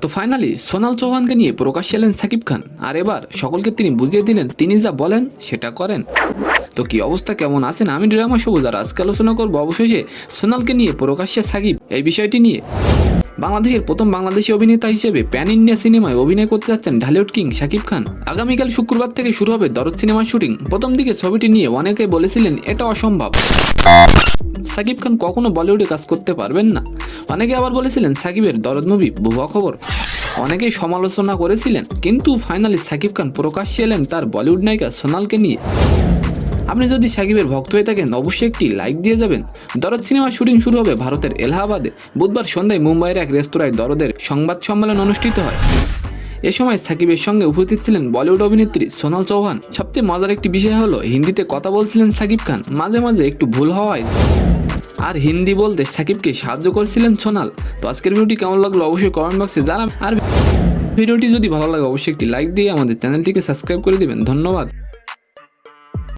তো ফাইনালি সোনাল চৌহানকে নিয়ে প্রকাশ্যে এলেন সাকিব খান, আর এবার সকলকে তিনি বুঝিয়ে দিলেন তিনি যা বলেন সেটা করেন। তো কি অবস্থা, কেমন আছেন? আমি ড্রামা সবুজ, আর আজকে আলোচনা করবো অবশেষে সোনালকে নিয়ে প্রকাশ্যে সাকিব এই বিষয়টি নিয়ে। বাংলাদেশের প্রথম বাংলাদেশি অভিনেতা হিসেবে প্যান ইন্ডিয়া সিনেমায় অভিনয় করতে যাচ্ছেন ঢালিউড কিং সাকিব খান। আগামীকাল শুক্রবার থেকে শুরু হবে দরদ সিনেমার শুটিং। প্রথম দিকে ছবিটি নিয়ে অনেকে বলেছিলেন এটা অসম্ভব, সাকিব খান কখনো বলিউডে কাজ করতে পারবেন না। অনেকে আবার বলেছিলেন সাকিবের দরদ মুভি ভুয়া খবর। অনেকেই সমালোচনা করেছিলেন, কিন্তু ফাইনালি সাকিব খান প্রকাশ্যে এলেন তার বলিউড নায়িকা সোনালকে নিয়ে। আপনি যদি সাকিবের ভক্ত হয়ে থাকেন অবশ্যই একটি লাইক দিয়ে যাবেন। দরদ সিনেমার শুটিং শুরু হবে ভারতের এলাহাবাদে। বুধবার সন্ধ্যায় মুম্বাইয়ের এক রেস্তোরাঁয় দরদের সংবাদ সম্মেলন অনুষ্ঠিত হয়। এ সময় সাকিবের সঙ্গে উপস্থিত ছিলেন বলিউড অভিনেত্রী সোনাল চৌহান। সবচেয়ে মজার একটি বিষয় হলো হিন্দিতে কথা বলছিলেন সাকিব খান, মাঝে মাঝে একটু ভুল হওয়ায় আর হিন্দি বলতে সাকিবকে সাহায্য করেছিলেন সোনাল। তো আজকের ভিডিওটি কেমন লাগলো অবশ্যই কমেন্ট বক্সে জানাবেন, আর ভিডিওটি যদি ভালো লাগে অবশ্যই একটি লাইক দিয়ে আমাদের চ্যানেলটিকে সাবস্ক্রাইব করে দিবেন। ধন্যবাদ।